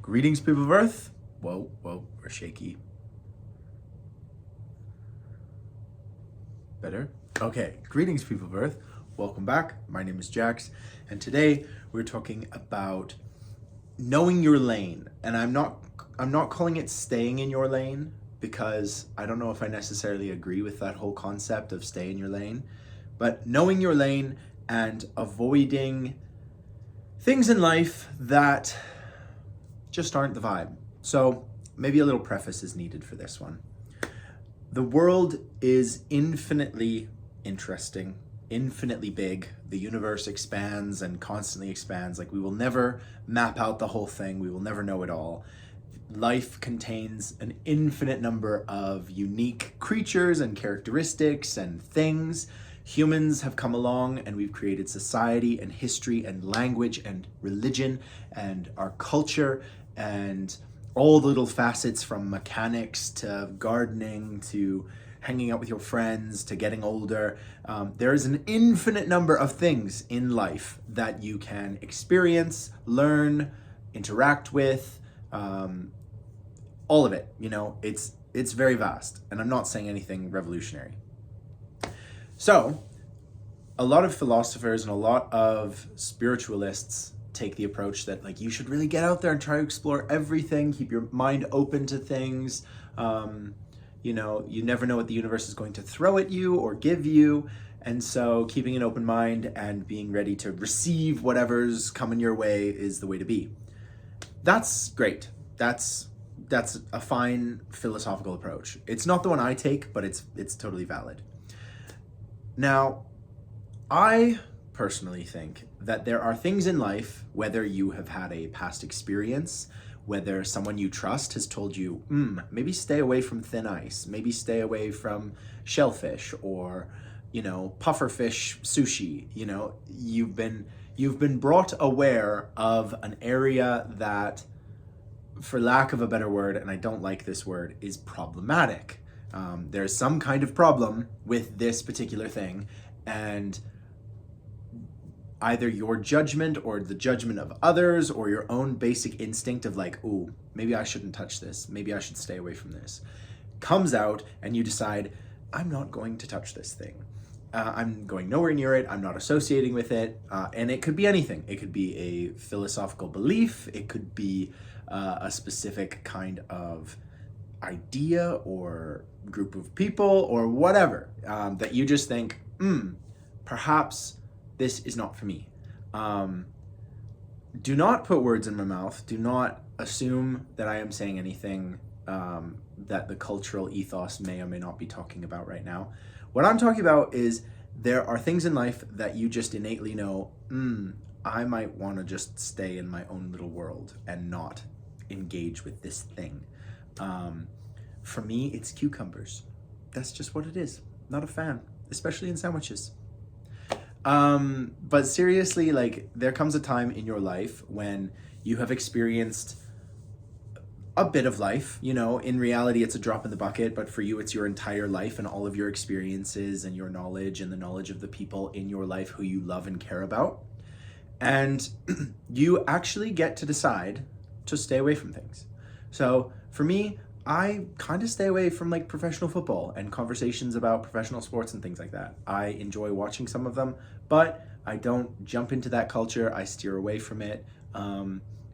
Greetings, people of Earth. Whoa, we're shaky. Better? Okay, greetings, people of Earth. Welcome back. My name is Jax, and today we're talking about knowing your lane. And I'm not calling it staying in your lane, because I don't know if I necessarily agree with that whole concept of stay in your lane, but knowing your lane and avoiding things in life that just aren't the vibe. So maybe a little preface is needed for this one. The world is infinitely interesting, infinitely big. The universe expands and constantly expands. Like, we will never map out the whole thing. We will never know it all. Life contains an infinite number of unique creatures and characteristics and things. Humans have come along and we've created society and history and language and religion and our culture and all the little facets, from mechanics to gardening to hanging out with your friends to getting older. There is an infinite number of things in life that you can experience, learn, interact with, all of it. You know, it's very vast, and I'm not saying anything revolutionary. So, a lot of philosophers and a lot of spiritualists take the approach that, like, you should really get out there and try to explore everything, keep your mind open to things. You know, you never know what the universe is going to throw at you or give you. And so keeping an open mind and being ready to receive whatever's coming your way is the way to be. That's great. That's a fine philosophical approach. It's not the one I take, but it's totally valid. Now, I personally think that there are things in life, whether you have had a past experience, whether someone you trust has told you, maybe stay away from thin ice, maybe stay away from shellfish, or, you know, pufferfish sushi. You know, you've been brought aware of an area that, for lack of a better word, and I don't like this word, is problematic. There's some kind of problem with this particular thing, and either your judgment or the judgment of others or your own basic instinct of, like, ooh, maybe I shouldn't touch this, maybe I should stay away from this, comes out, and you decide, I'm not going to touch this thing. I'm going nowhere near it. I'm not associating with it. And it could be anything. It could be a philosophical belief. It could be a specific kind of idea or group of people or whatever, that you just think, perhaps this is not for me. Do not put words in my mouth. Do not assume that I am saying anything that the cultural ethos may or may not be talking about right now. What I'm talking about is, there are things in life that you just innately know, I might want to just stay in my own little world and not engage with this thing. For me, it's cucumbers. That's just what it is. Not a fan, especially in sandwiches. But seriously, like, there comes a time in your life when you have experienced a bit of life. You know, in reality, it's a drop in the bucket, but for you, it's your entire life and all of your experiences and your knowledge and the knowledge of the people in your life who you love and care about. And you actually get to decide to stay away from things. So for me, I kind of stay away from, like, professional football and conversations about professional sports and things like that. I enjoy watching some of them, but I don't jump into that culture. I steer away from it.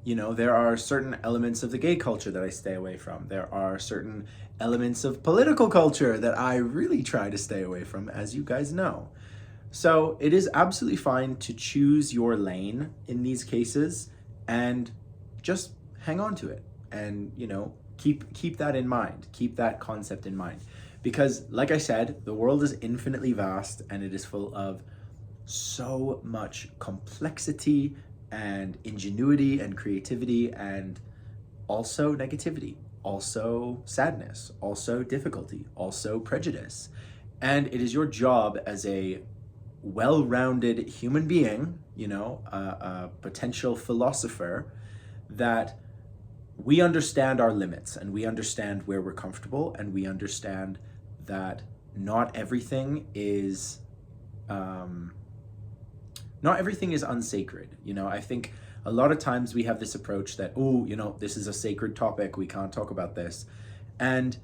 You know, there are certain elements of the gay culture that I stay away from. There are certain elements of political culture that I really try to stay away from, as you guys know. So it is absolutely fine to choose your lane in these cases and just hang on to it. And, you know, keep that in mind. Keep that concept in mind. Because, like I said, the world is infinitely vast, and it is full of so much complexity and ingenuity and creativity, and also negativity, also sadness, also difficulty, also prejudice. And it is your job as a well-rounded human being, you know, a potential philosopher, that we understand our limits, and we understand where we're comfortable, and we understand that not everything is unsacred. You know, I think a lot of times we have this approach that, oh, this is a sacred topic, we can't talk about this. And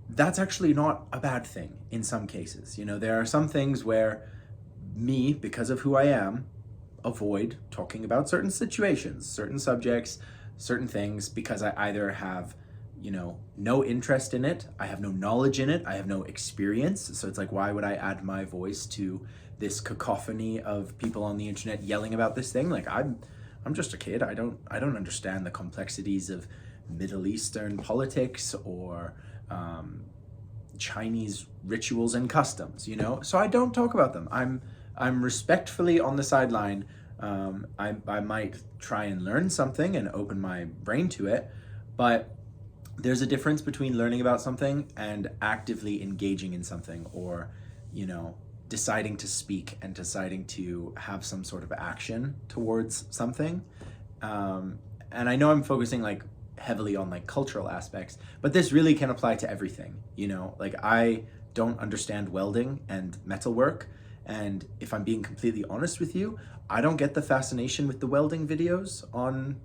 that's actually not a bad thing in some cases. There are some things where me, because of who I am, avoid talking about certain situations, certain subjects, certain things, because I either have no interest in it, I have no knowledge in it, I have no experience. So it's like, why would I add my voice to this cacophony of people on the internet yelling about this thing? Like, I'm just a kid. I don't understand the complexities of Middle Eastern politics or Chinese rituals and customs, so I don't talk about them. I'm respectfully on the sideline. I might try and learn something and open my brain to it, but there's a difference between learning about something and actively engaging in something, or, deciding to speak and deciding to have some sort of action towards something. And I know I'm focusing like heavily on like cultural aspects, but this really can apply to everything. Like, I don't understand welding and metalwork. And if I'm being completely honest with you, I don't get the fascination with the welding videos on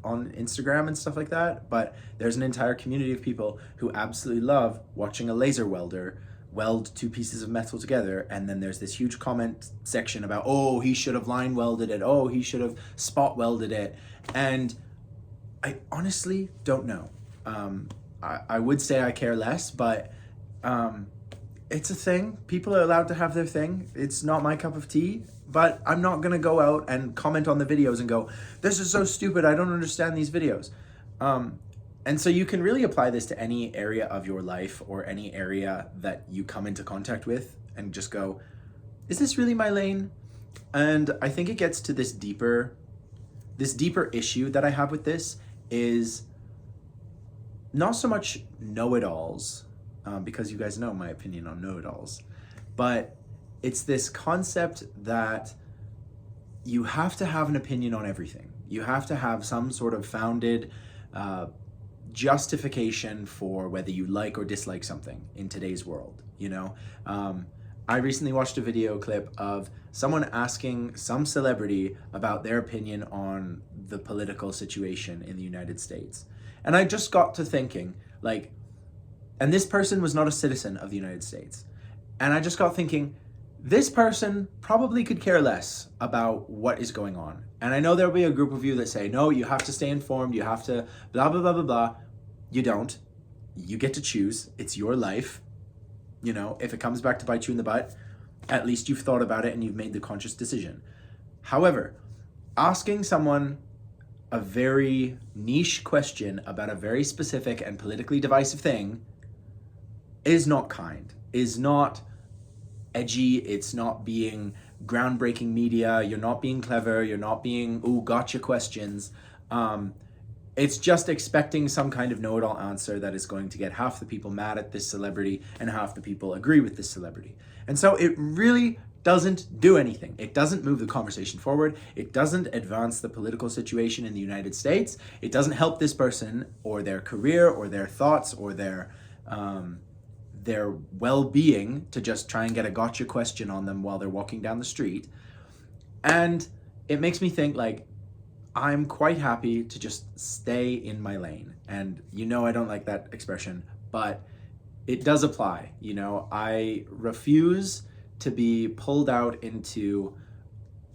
Instagram and stuff like that, but there's an entire community of people who absolutely love watching a laser welder weld two pieces of metal together. And then there's this huge comment section about, oh, he should have line welded it, oh, he should have spot welded it. And I honestly don't know. I would say I care less, but it's a thing. People are allowed to have their thing. It's not my cup of tea, but I'm not going to go out and comment on the videos and go, this is so stupid, I don't understand these videos. And so you can really apply this to any area of your life or any area that you come into contact with and just go, is this really my lane? And I think it gets to this deeper issue that I have with this is not so much know-it-alls, because you guys know my opinion on know-it-alls, but it's this concept that you have to have an opinion on everything. You have to have some sort of founded justification for whether you like or dislike something in today's world. I recently watched a video clip of someone asking some celebrity about their opinion on the political situation in the United States. And I just got to thinking, like, and this person was not a citizen of the United States. And I just got thinking, this person probably could care less about what is going on. And I know there'll be a group of you that say, no, you have to stay informed, you have to blah, blah, blah, blah, blah. You don't. You get to choose. It's your life. If it comes back to bite you in the butt, at least you've thought about it and you've made the conscious decision. However, asking someone a very niche question about a very specific and politically divisive thing is not kind, is not edgy, it's not being groundbreaking media, you're not being clever, you're not being, ooh, gotcha questions. It's just expecting some kind of know-it-all answer that is going to get half the people mad at this celebrity and half the people agree with this celebrity. And so it really doesn't do anything. It doesn't move the conversation forward. It doesn't advance the political situation in the United States. It doesn't help this person or their career or their thoughts or their well-being to just try and get a gotcha question on them while they're walking down the street. And it makes me think, like, I'm quite happy to just stay in my lane. And I don't like that expression, but it does apply. I refuse to be pulled out into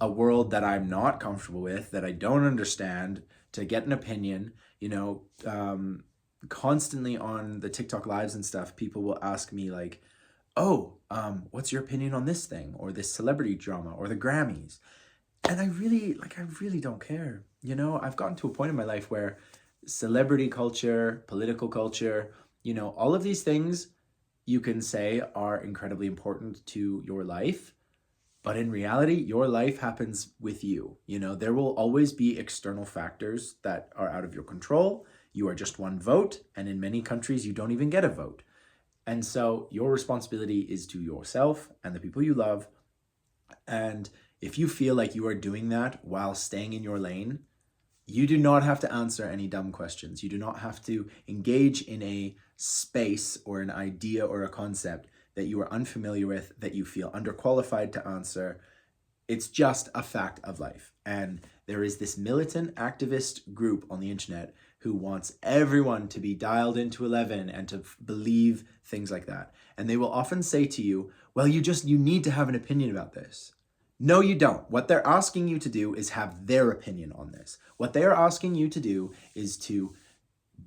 a world that I'm not comfortable with, that I don't understand, to get an opinion. Constantly on the TikTok lives and stuff, people will ask me like, oh, what's your opinion on this thing or this celebrity drama or the Grammys? And I really don't care. I've gotten to a point in my life where celebrity culture, political culture, all of these things you can say are incredibly important to your life. But in reality, your life happens with you. There will always be external factors that are out of your control. You are just one vote. And in many countries, you don't even get a vote. And so your responsibility is to yourself and the people you love. And if you feel like you are doing that while staying in your lane, you do not have to answer any dumb questions. You do not have to engage in a space or an idea or a concept that you are unfamiliar with, that you feel underqualified to answer. It's just a fact of life. And there is this militant activist group on the internet who wants everyone to be dialed into 11 and to believe things like that. And they will often say to you, well, you need to have an opinion about this. No, you don't. What they're asking you to do is have their opinion on this. What they are asking you to do is to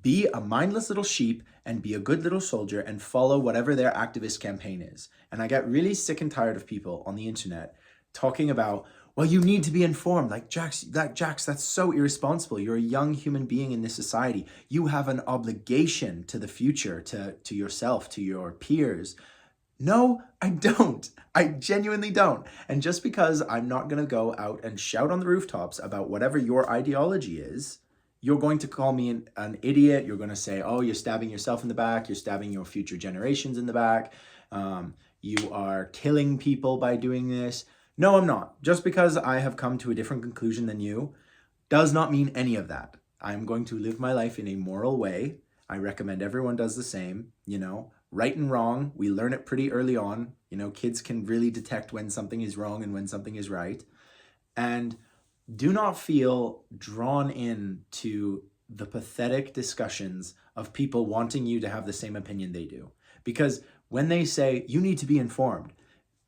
be a mindless little sheep and be a good little soldier and follow whatever their activist campaign is. And I get really sick and tired of people on the internet talking about, well, you need to be informed. Like, Jax, that's so irresponsible. You're a young human being in this society. You have an obligation to the future, to yourself, to your peers. No, I don't. I genuinely don't. And just because I'm not going to go out and shout on the rooftops about whatever your ideology is, you're going to call me an idiot. You're going to say, oh, you're stabbing yourself in the back. You're stabbing your future generations in the back. You are killing people by doing this. No, I'm not. Just because I have come to a different conclusion than you does not mean any of that. I'm going to live my life in a moral way. I recommend everyone does the same. Right and wrong, we learn it pretty early on. Kids can really detect when something is wrong and when something is right. And do not feel drawn into the pathetic discussions of people wanting you to have the same opinion they do. Because when they say you need to be informed,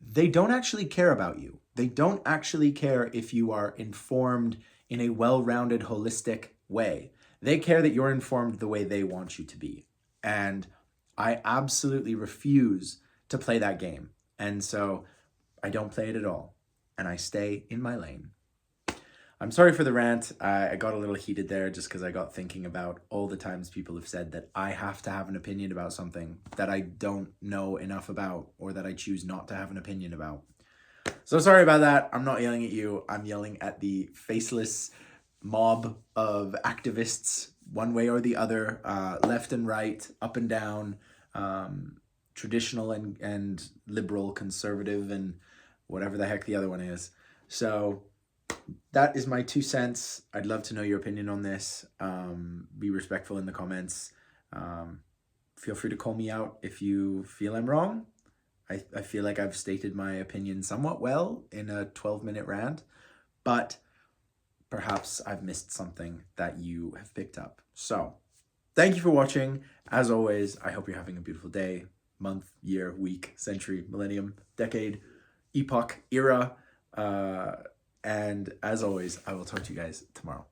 they don't actually care about you. They don't actually care if you are informed in a well-rounded, holistic way. They care that you're informed the way they want you to be. And I absolutely refuse to play that game. And so I don't play it at all. And I stay in my lane. I'm sorry for the rant. I got a little heated there just because I got thinking about all the times people have said that I have to have an opinion about something that I don't know enough about or that I choose not to have an opinion about. So sorry about that. I'm not yelling at you. I'm yelling at the faceless mob of activists, one way or the other, left and right, up and down, traditional and liberal, conservative, and whatever the heck the other one is. So that is my 2 cents. I'd love to know your opinion on this. Be respectful in the comments. Feel free to call me out if you feel I'm wrong. I feel like I've stated my opinion somewhat well in a 12-minute rant, but perhaps I've missed something that you have picked up. So thank you for watching. As always, I hope you're having a beautiful day, month, year, week, century, millennium, decade, epoch, era. And as always, I will talk to you guys tomorrow.